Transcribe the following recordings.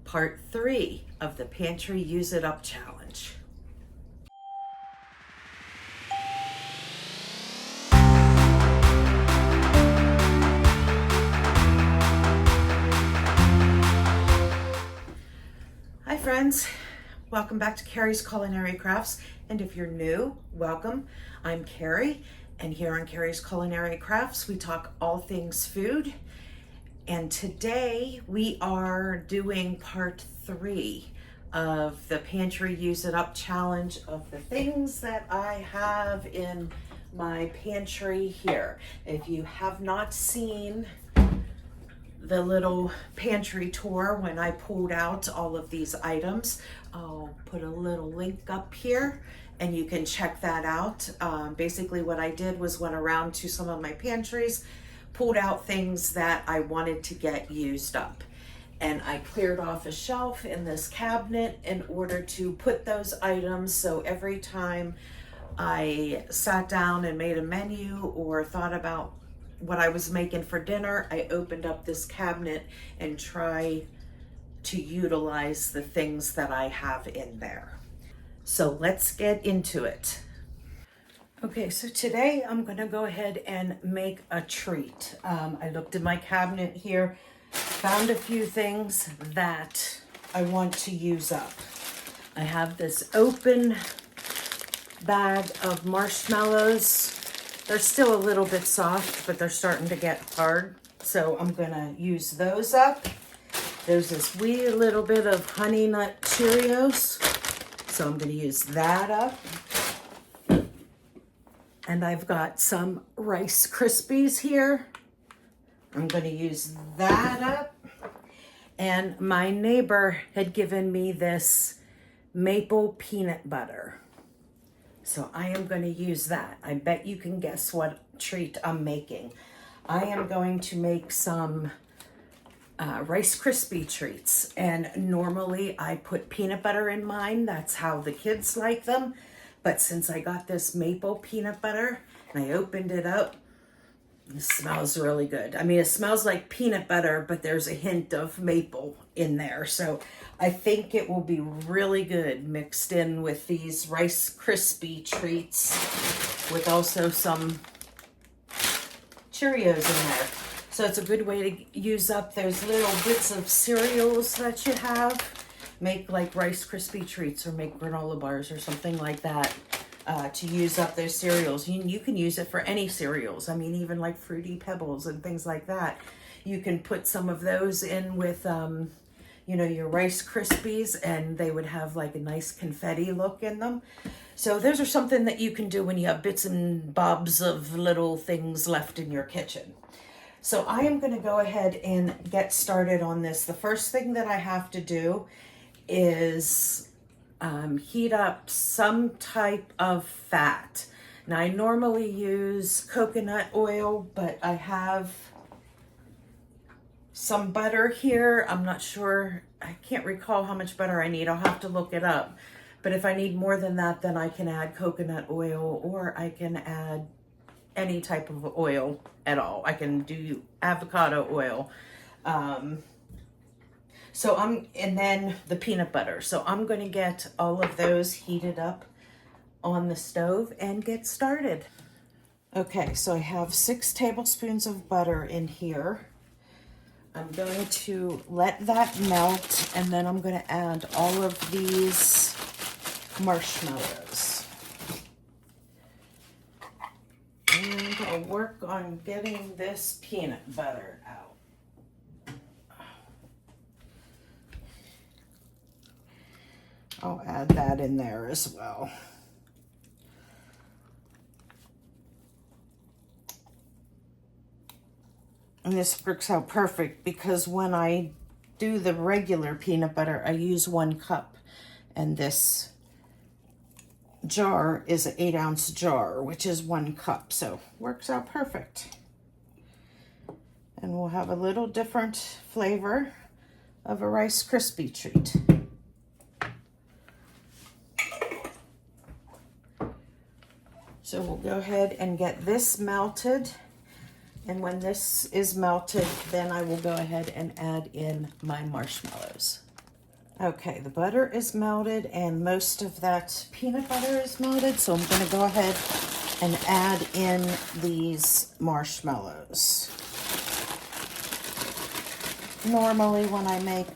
part 3 of the Pantry Use It Up Challenge. Hi friends, welcome back to Carrie's Culinary Crafts, and if you're new, welcome. I'm Carrie, and here on Carrie's Culinary Crafts we talk all things food, and today we are doing part 3 of the Pantry Use It Up Challenge of the things that I have in my pantry here. If you have not seen the little pantry tour when I pulled out all of these items, I'll put a little link up here and you can check that out. Basically what I did was went around to some of my pantries, pulled out things that I wanted to get used up, and I cleared off a shelf in this cabinet in order to put those items, so every time I sat down and made a menu or thought about what I was making for dinner, I opened up this cabinet and try to utilize the things that I have in there. So let's get into it. Okay, so today I'm gonna go ahead and make a treat. I looked in my cabinet here, found a few things that I want to use up. I have this open bag of marshmallows. They're still a little bit soft, but they're starting to get hard. So I'm gonna use those up. There's this wee little bit of Honey Nut Cheerios. So I'm gonna use that up. And I've got some Rice Krispies here. I'm gonna use that up. And my neighbor had given me this maple peanut butter. So I am going to use that. I bet you can guess what treat I'm making. I am going to make some Rice Krispie treats. And normally I put peanut butter in mine. That's how the kids like them. But since I got this maple peanut butter and I opened it up, it smells really good. I mean, it smells like peanut butter, but there's a hint of maple in there. So I think it will be really good mixed in with these Rice Krispie treats with also some Cheerios in there. So it's a good way to use up those little bits of cereals that you have. Make like Rice Krispie treats or make granola bars or something like that. To use up those cereals. You can use it for any cereals. I mean, even like Fruity Pebbles and things like that. You can put some of those in with, you know, your Rice Krispies, and they would have like a nice confetti look in them. So those are something that you can do when you have bits and bobs of little things left in your kitchen. So I am going to go ahead and get started on this. The first thing that I have to do is heat up some type of fat. Now I normally use coconut oil, but I have some butter here. I'm not sure, I can't recall how much butter I need. I'll have to look it up. But if I need more than that, then I can add coconut oil, or I can add any type of oil at all. I can do avocado oil. And then the peanut butter. So I'm going to get all of those heated up on the stove and get started. Okay, so I have 6 tablespoons of butter in here. I'm going to let that melt, and then I'm going to add all of these marshmallows. And I'll work on getting this peanut butter out. I'll add that in there as well. And this works out perfect because when I do the regular peanut butter, I use 1 cup. And this jar is an 8-ounce jar, which is 1 cup. So works out perfect. And we'll have a little different flavor of a Rice Krispie treat. So we'll go ahead and get this melted. And when this is melted, then I will go ahead and add in my marshmallows. Okay, the butter is melted and most of that peanut butter is melted. So I'm going to go ahead and add in these marshmallows. Normally when I make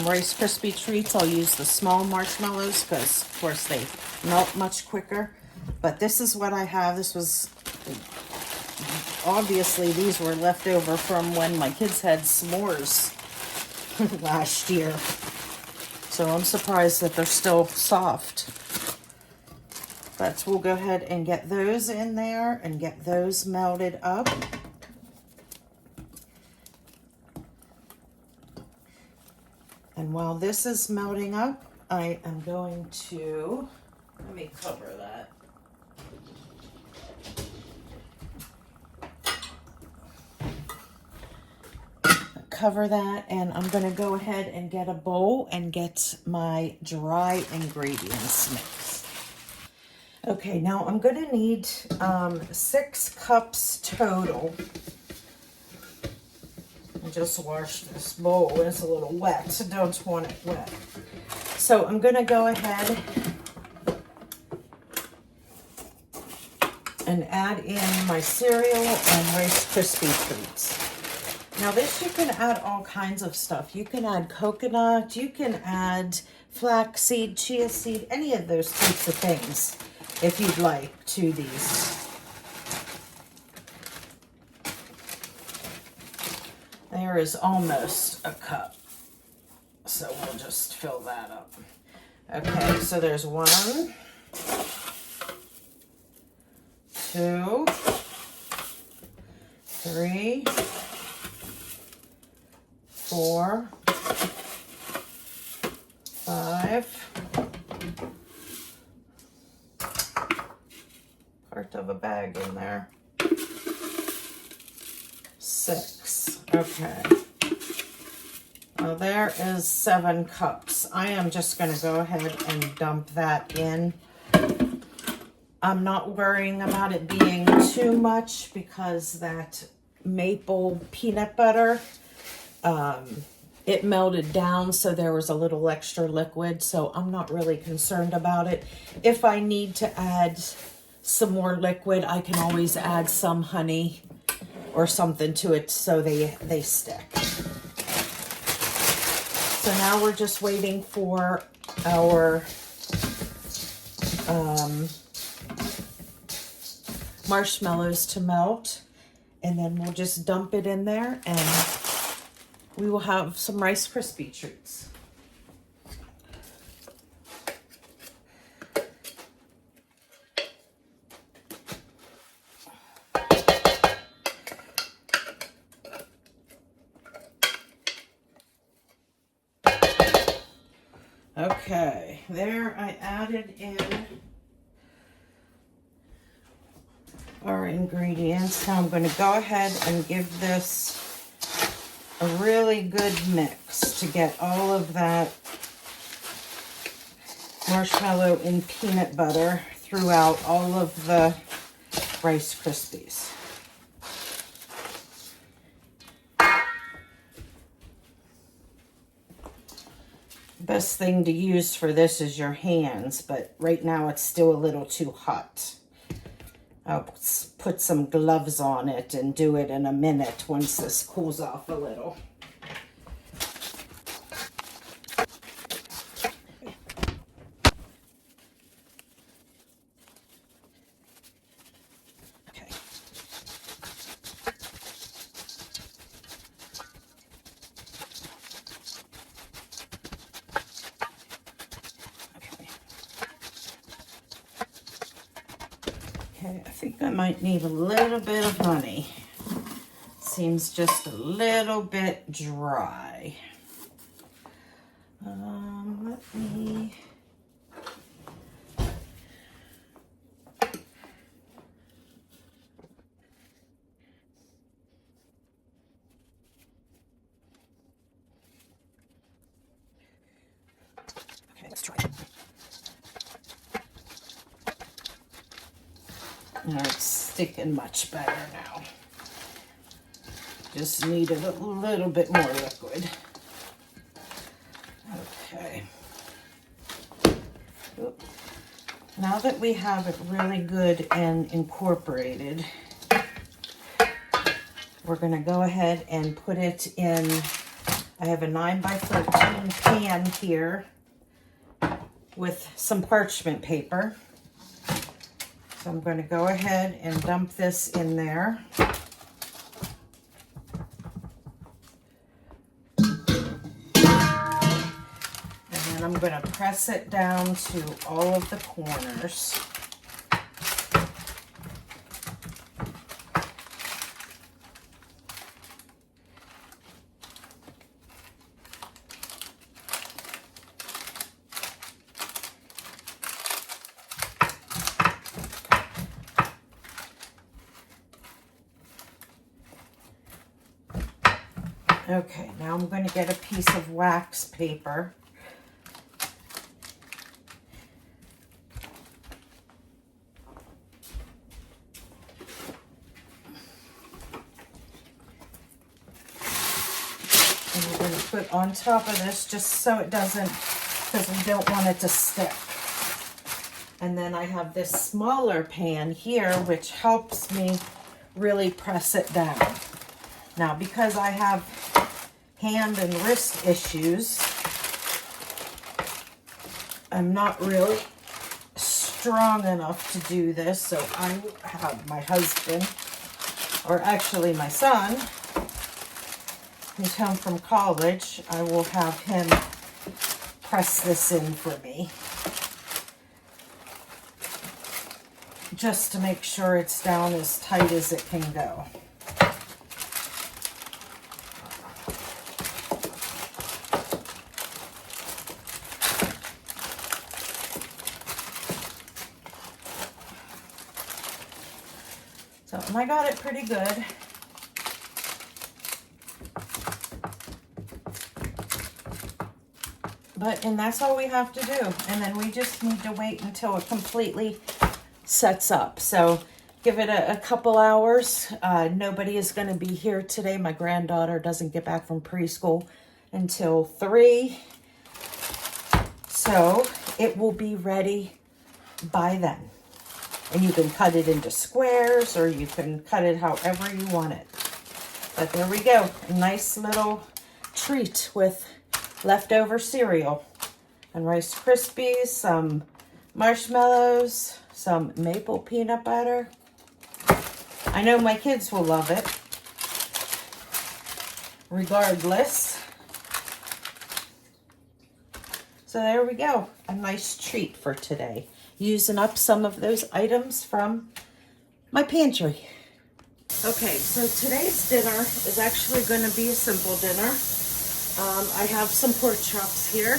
Rice Krispie treats, I'll use the small marshmallows because, of course, they melt much quicker. But this is what I have. This was, obviously, these were left over from when my kids had s'mores last year. So I'm surprised that they're still soft. But we'll go ahead and get those in there and get those melted up. And while this is melting up, I am going to, let me cover that. Cover that, and I'm going to go ahead and get a bowl and get my dry ingredients mixed. Okay, now I'm going to need 6 cups total. I just washed this bowl. It's a little wet. I don't want it wet. So I'm going to go ahead and add in my cereal and Rice Krispie treats. Now this, you can add all kinds of stuff. You can add coconut, you can add flaxseed, chia seed, any of those types of things if you'd like to these. There is almost a cup, so we'll just fill that up. Okay, so there's 1, 2, 3, 4, 5, part of a bag in there, 6. Okay. Well, there is 7 cups. I am just going to go ahead and dump that in. I'm not worrying about it being too much because that maple peanut butter, it melted down, so there was a little extra liquid, so I'm not really concerned about it. If I need to add some more liquid, I can always add some honey or something to it so they stick. So now we're just waiting for our marshmallows to melt, and then we'll just dump it in there and we will have some Rice Krispie treats. Okay, there I added in our ingredients. Now I'm going to go ahead and give this a really good mix to get all of that marshmallow and peanut butter throughout all of the Rice Krispies. Best thing to use for this is your hands, but right now it's still a little too hot. I'll put some gloves on it and do it in a minute once this cools off a little. Okay, I think I might need a little bit of honey. Seems just a little bit dry. Let me... Okay, let's try it. Now it's sticking much better now. Just needed a little bit more liquid. Okay. now that we have it really good and incorporated, we're going to go ahead and put it in. I have a 9x13 pan here with some parchment paper. So I'm going to go ahead and dump this in there. I'm going to press it down to all of the corners. Okay, now I'm going to get a piece of wax paper. And we're going to put on top of this just so it doesn't, because we don't want it to stick. And then I have this smaller pan here, which helps me really press it down. Now, because I have hand and wrist issues, I'm not really strong enough to do this, so I will have my husband, or actually my son, who's home from college, I will have him press this in for me, just to make sure it's down as tight as it can go. So, and I got it pretty good. And that's all we have to do. And then we just need to wait until it completely sets up. So give it a couple hours. Nobody is going to be here today. My granddaughter doesn't get back from preschool until 3. So it will be ready by then. And you can cut it into squares, or you can cut it however you want it. But there we go. A nice little treat with leftover cereal and Rice Krispies, some marshmallows, some maple peanut butter. I know my kids will love it, regardless. So there we go, a nice treat for today. Using up some of those items from my pantry. Okay, so today's dinner is actually going to be a simple dinner. I have some pork chops here,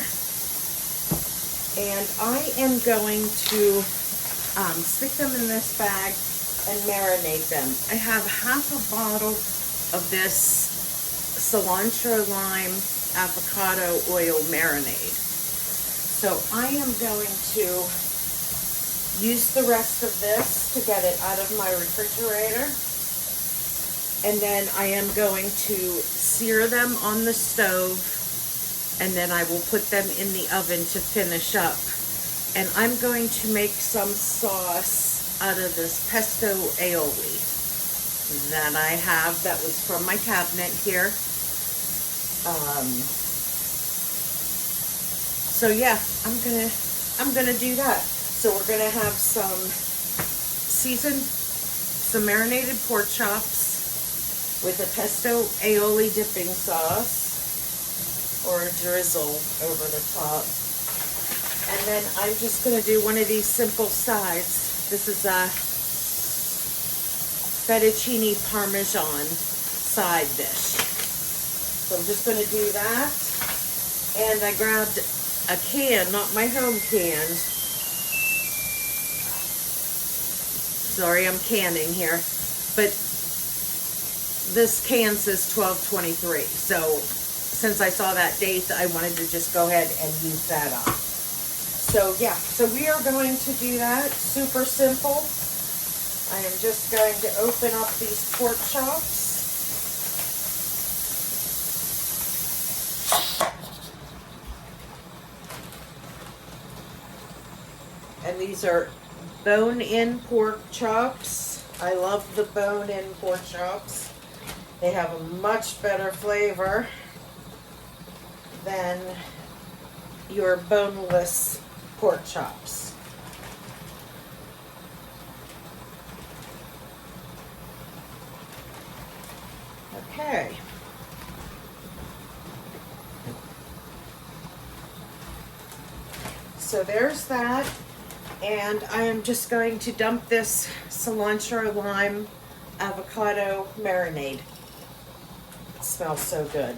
and I am going to stick them in this bag and marinate them. I have half a bottle of this cilantro, lime, avocado oil marinade. So I am going to use the rest of this to get it out of my refrigerator. And then I am going to sear them on the stove, and then I will put them in the oven to finish up. And I'm going to make some sauce out of this pesto aioli that I have, that was from my cabinet here. So yeah, I'm gonna do that. So we're gonna have some marinated pork chops with a pesto aioli dipping sauce, or a drizzle over the top. And then I'm just going to do one of these simple sides. This is a fettuccine parmesan side dish. So I'm just going to do that. And I grabbed a can, not my home can. Sorry, I'm canning here. But this can says 12/23, so since I saw that date, I wanted to just go ahead and use that up. So yeah, so we are going to do that. Super simple. I am just going to open up these pork chops. And And these are bone-in pork chops. I love the bone-in pork chops. They have a much better flavor than your boneless pork chops. Okay. So there's that. And I am just going to dump this cilantro, lime, avocado marinade. It smells so good.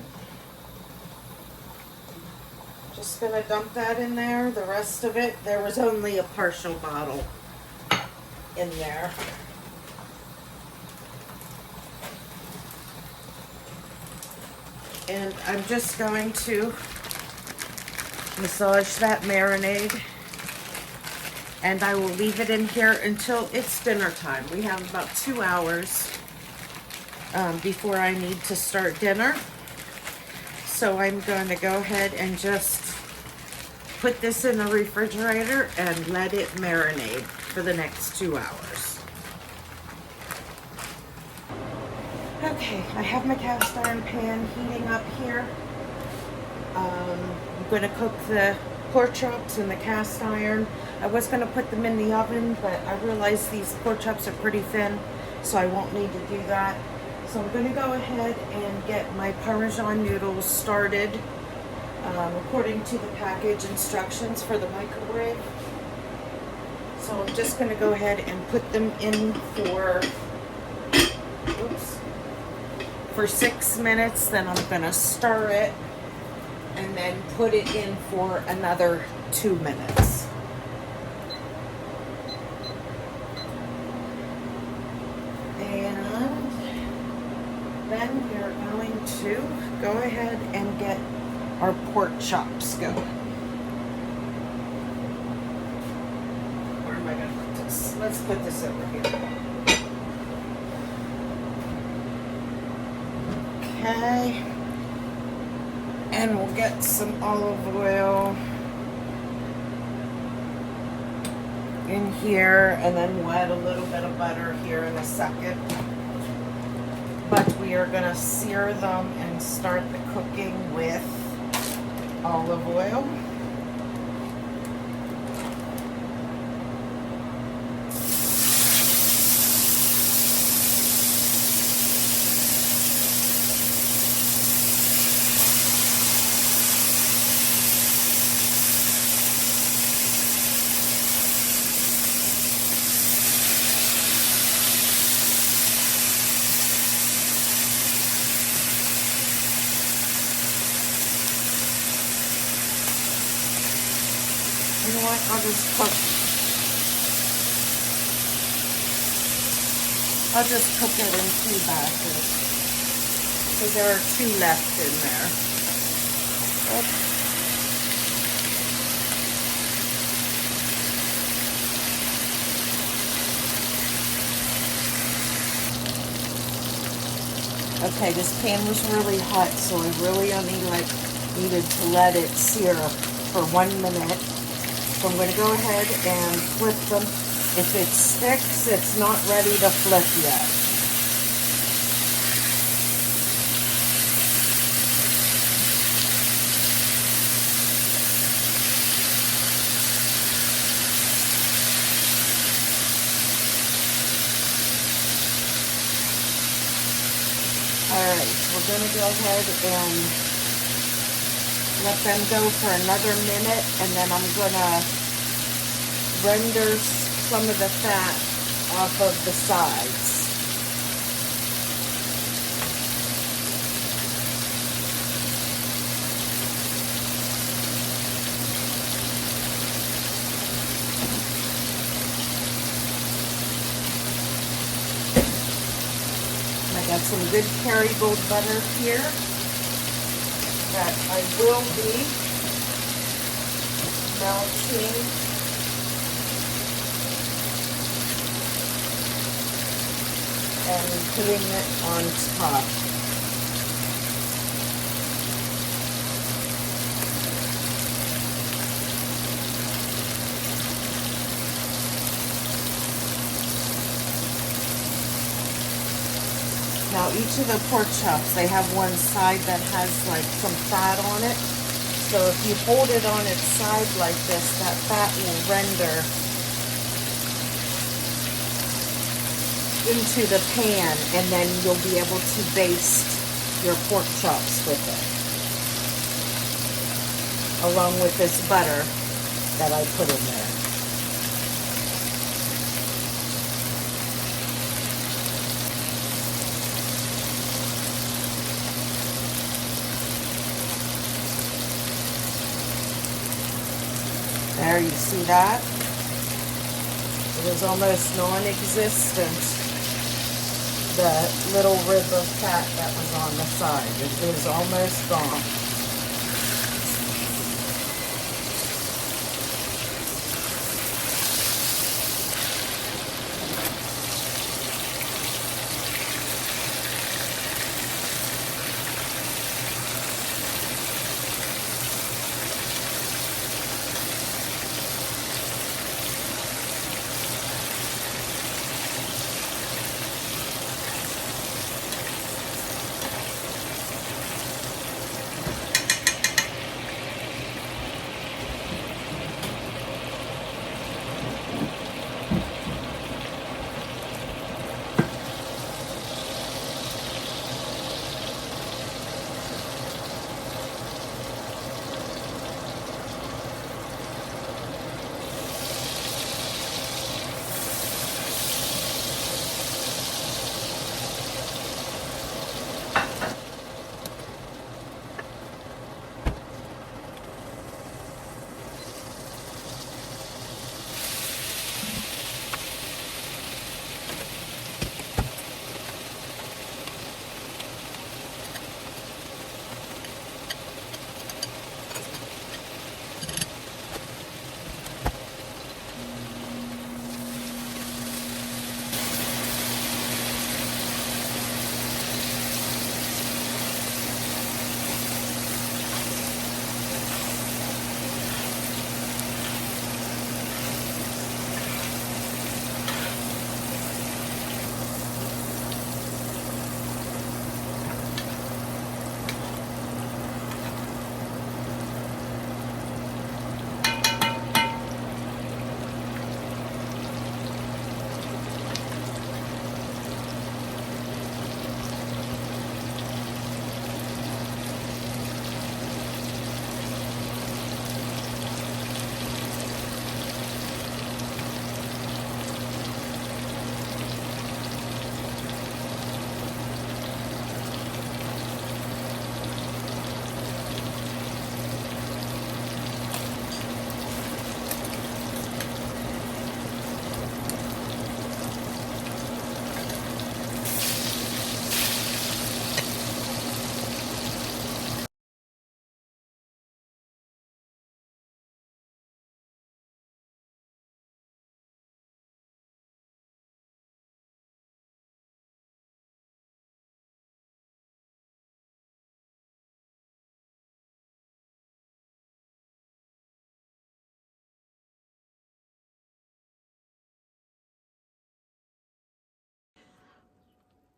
Just gonna dump that in there. The rest of it, there was only a partial bottle in there. And I'm just going to massage that marinade, and I will leave it in here until it's dinner time. We have about 2 hours before I need to start dinner. So I'm going to go ahead and just put this in the refrigerator and let it marinate for the next 2 hours. Okay, I have my cast iron pan heating up here. I'm going to cook the pork chops in the cast iron. I was going to put them in the oven, but I realized these pork chops are pretty thin, so I won't need to do that. So I'm going to go ahead and get my Parmesan noodles started according to the package instructions for the microwave. So I'm just going to go ahead and put them in for 6 minutes. Then I'm going to stir it and then put it in for another 2 minutes. And then we're going to go ahead and get our pork chops going. Where am I going to put this? Let's put this over here. Okay. And we'll get some olive oil in here, and then we'll add a little bit of butter here in a second. But we are going to sear them and start the cooking with olive oil. You know what? I'll just cook it in 2 batches, because there are 2 left in there. Okay, this pan was really hot, so I really only needed to let it sear for 1 minute. So I'm going to go ahead and flip them. If it sticks, it's not ready to flip yet. Alright, we're going to go ahead and let them go for another minute, and then I'm going to render some of the fat off of the sides. I got some good Kerrygold butter here that I will be melting and putting it on top. Now, each of the pork chops, they have one side that has like some fat on it. So if you hold it on its side like this, that fat will render into the pan, and then you'll be able to baste your pork chops with it, along with this butter that I put in there. There, you see that? It is almost non-existent. The little rib of fat that was on the side, it is almost gone.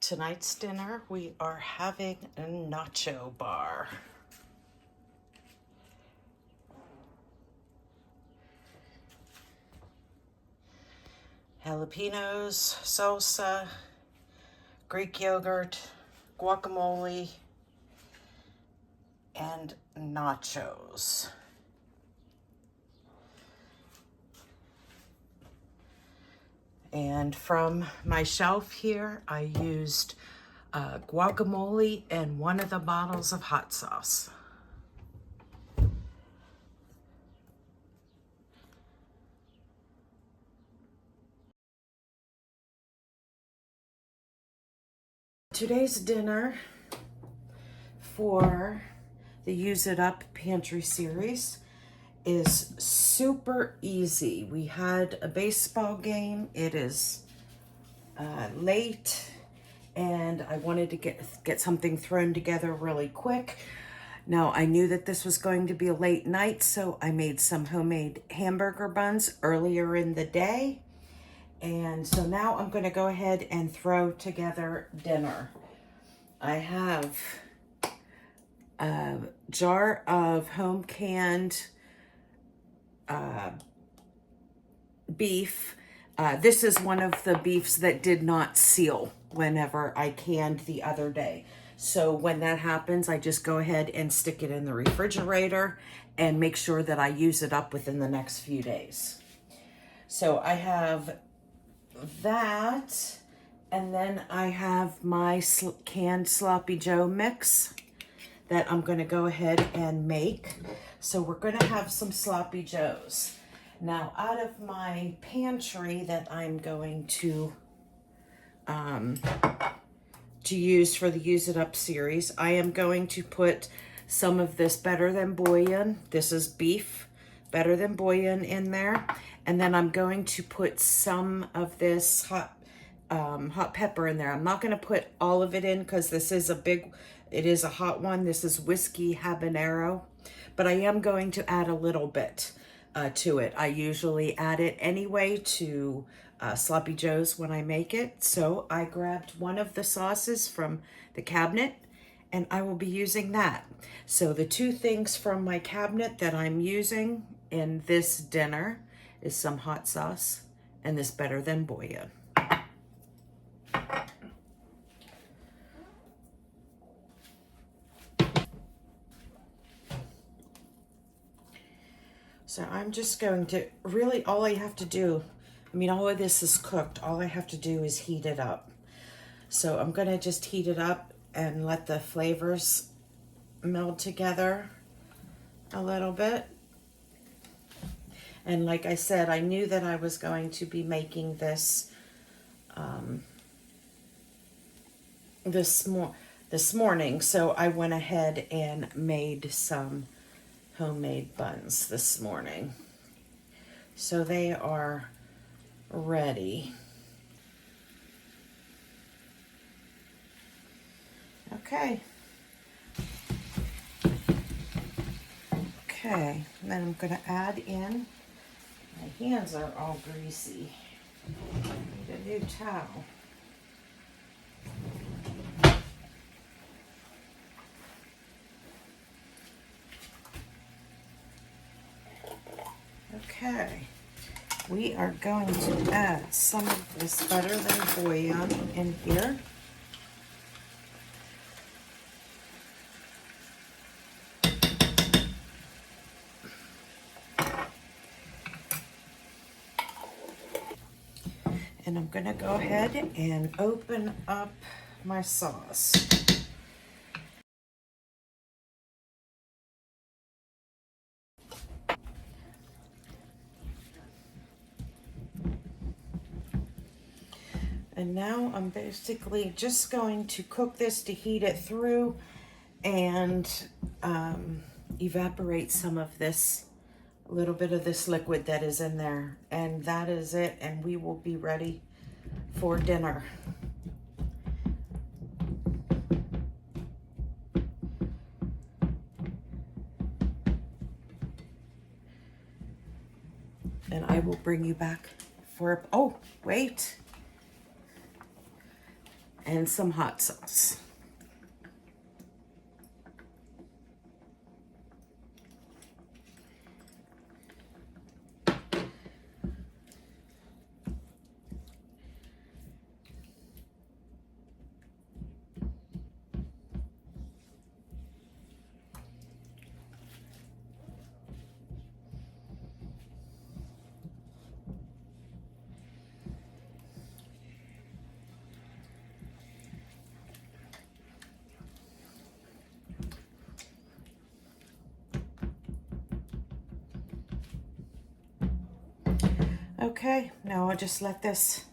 Tonight's dinner, we are having a nacho bar. Jalapenos, salsa, Greek yogurt, guacamole, and nachos. And from my shelf here, I used guacamole and one of the bottles of hot sauce. Today's dinner for the Use It Up Pantry series is super easy. We had a baseball game. It is late, and I wanted to get something thrown together really quick. Now, I knew that this was going to be a late night, so I made some homemade hamburger buns earlier in the day. And so now I'm going to go ahead and throw together dinner. I have a jar of home canned beef. This is one of the beefs that did not seal whenever I canned the other day. So when that happens, I just go ahead and stick it in the refrigerator and make sure that I use it up within the next few days. So I have that, and then I have my canned Sloppy Joe mix that I'm going to go ahead and make. So we're going to have some Sloppy Joes. Now, out of my pantry that I'm going to use for the Use It Up series, I am going to put some of this Better Than Bouillon. This is beef Better Than Bouillon in there. And then I'm going to put some of this hot pepper in there. I'm not going to put all of it in because this is it is a hot one. This is whiskey habanero, but I am going to add a little bit to it. I usually add it anyway to Sloppy Joes when I make it. So I grabbed one of the sauces from the cabinet and I will be using that. So the two things from my cabinet that I'm using in this dinner is some hot sauce and this Better Than Bouillon. So I'm just going to, really all I have to do, I mean, all of this is cooked. All I have to do is heat it up. So I'm going to just heat it up and let the flavors meld together a little bit. And like I said, I knew that I was going to be making this this morning, so I went ahead and made some homemade buns this morning. So they are ready. Okay. Okay, and then I'm going to add in, my hands are all greasy. I need a new towel. Okay, we are going to add some of this Better Than Bouillon in here. And I'm going to go ahead and open up my sauce. And now I'm basically just going to cook this to heat it through and evaporate some of this, a little bit of this liquid that is in there. And that is it, and we will be ready for dinner. And I will bring you back for, oh, wait. And some hot sauce. Okay, now I'll just let this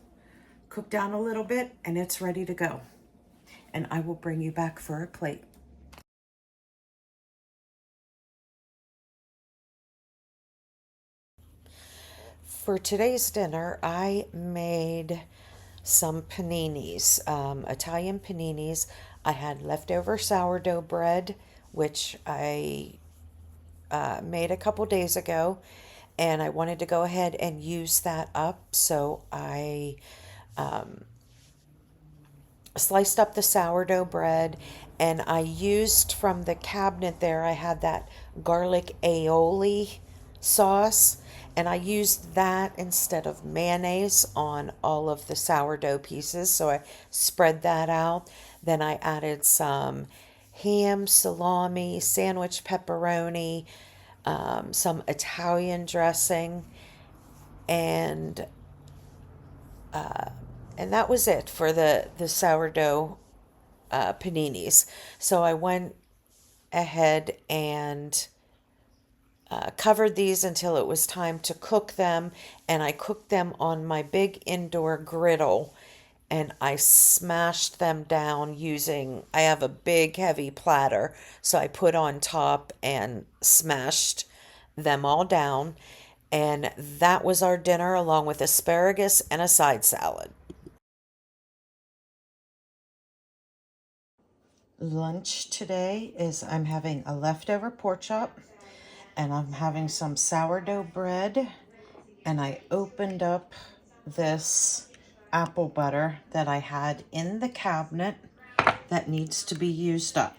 cook down a little bit and it's ready to go. And I will bring you back for a plate. For today's dinner, I made some paninis, Italian paninis. I had leftover sourdough bread, which I made a couple days ago, and I wanted to go ahead and use that up. So I sliced up the sourdough bread, and I used from the cabinet there, I had that garlic aioli sauce, and I used that instead of mayonnaise on all of the sourdough pieces. So I spread that out. Then I added some ham, salami, sandwich pepperoni, some Italian dressing, and and that was it for the sourdough paninis. So I went ahead and covered these until it was time to cook them, and I cooked them on my big indoor griddle, and I smashed them down using, I have a big heavy platter, so I put on top and smashed them all down, and that was our dinner along with asparagus and a side salad. Lunch today is I'm having a leftover pork chop, and I'm having some sourdough bread, and I opened up this apple butter that I had in the cabinet that needs to be used up.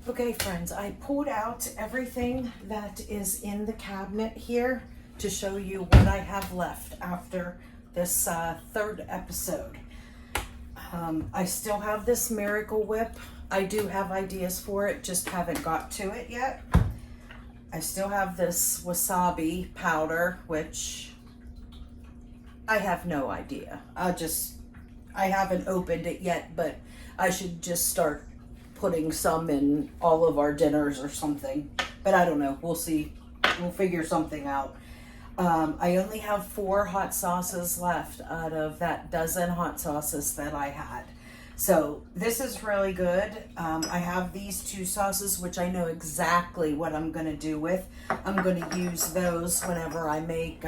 Okay, friends, I pulled out everything that is in the cabinet here to show you what I have left after this third episode. I still have this Miracle Whip. I do have ideas for it, just haven't got to it yet. I still have this wasabi powder, which I have no idea. I haven't opened it yet, but I should just start putting some in all of our dinners or something. But I don't know. We'll see. We'll figure something out. I only have 4 hot sauces left out of that dozen hot sauces that I had. So this is really good. I have these 2 sauces, which I know exactly what I'm going to do with. I'm going to use those whenever I make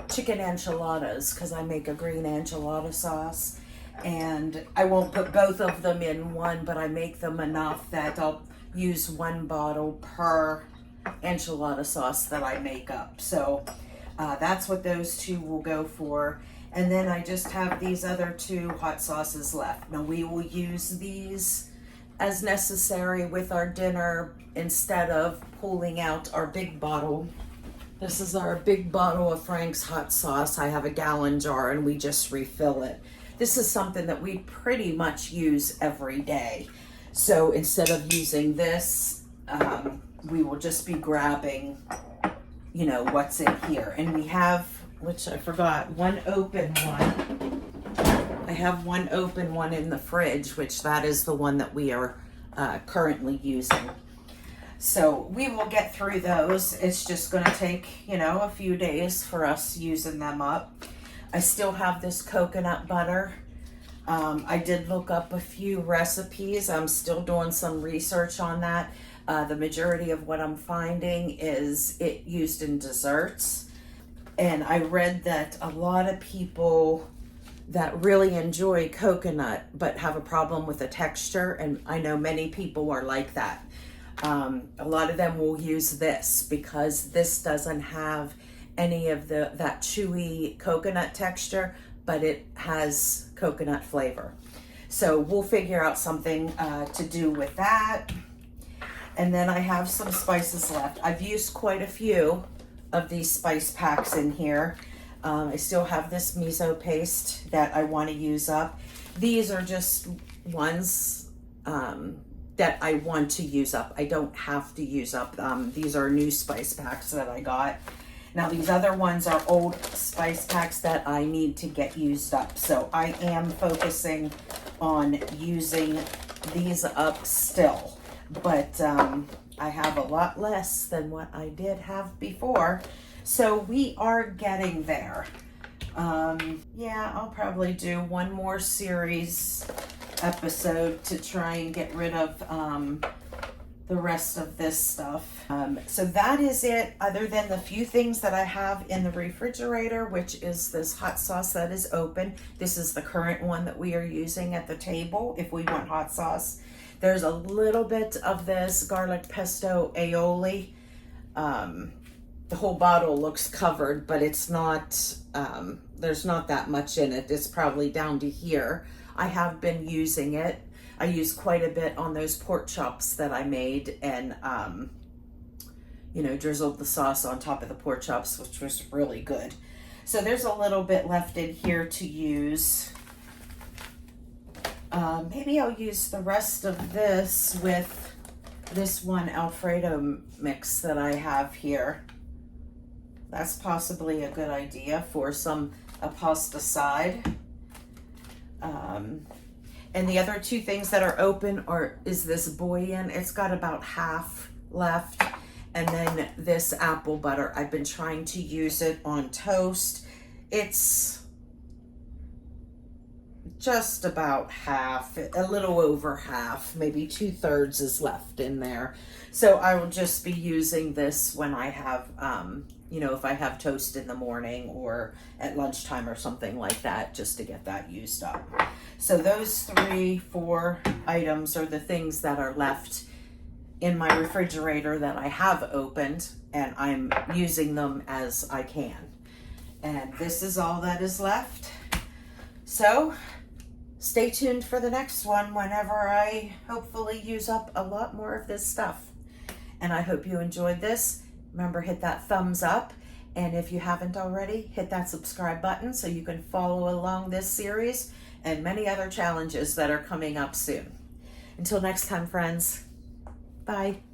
chicken enchiladas, because I make a green enchilada sauce. And I won't put both of them in one, but I make them enough that I'll use 1 bottle per enchilada sauce that I make up. So that's what those 2 will go for. And then I just have these other 2 hot sauces left. Now we will use these as necessary with our dinner instead of pulling out our big bottle. This is our big bottle of Frank's hot sauce. I have a gallon jar and we just refill it. This is something that we pretty much use every day. So instead of using this, we will just be grabbing, you know, what's in here. And we have, which I forgot, 1 open one. I have 1 open one in the fridge, which that is the one that we are currently using. So we will get through those. It's just going to take, you know, a few days for us using them up. I still have this coconut butter. I did look up a few recipes. I'm still doing some research on that. The majority of what I'm finding is it used in desserts. And I read that a lot of people that really enjoy coconut but have a problem with the texture, and I know many people are like that. A lot of them will use this because this doesn't have any of that chewy coconut texture, but it has coconut flavor. So we'll figure out something to do with that. And then I have some spices left. I've used quite a few of these spice packs in here. I still have this miso paste that I want to use up. These are just ones that I want to use up. I don't have to use up. These are new spice packs that I got. Now these other ones are old spice packs that I need to get used up. So I am focusing on using these up still. But I have a lot less than what I did have before. So we are getting there. Yeah, I'll probably do 1 more series episode to try and get rid of the rest of this stuff. So that is it, other than the few things that I have in the refrigerator, which is this hot sauce that is open. This is the current one that we are using at the table if we want hot sauce. There's a little bit of this garlic pesto aioli the whole bottle looks covered, but it's not, there's not that much in it. It's probably down to here. I have been using it. I used quite a bit on those pork chops that I made, and you know, drizzled the sauce on top of the pork chops, which was really good. So there's a little bit left in here to use. Maybe I'll use the rest of this with this one Alfredo mix that I have here. That's possibly a good idea for a pasta side. And the other two things that are open is this bouillon. It's got about half left. And then this apple butter. I've been trying to use it on toast. It's just about half, a little over half, maybe 2/3 is left in there. So I will just be using this when I have, you know, if I have toast in the morning or at lunchtime or something like that, just to get that used up. So those 3-4 items are the things that are left in my refrigerator that I have opened, and I'm using them as I can. And this is all that is left. So stay tuned for the next one whenever I hopefully use up a lot more of this stuff. And I hope you enjoyed this. Remember, hit that thumbs up. And if you haven't already, hit that subscribe button so you can follow along this series and many other challenges that are coming up soon. Until next time, friends. Bye.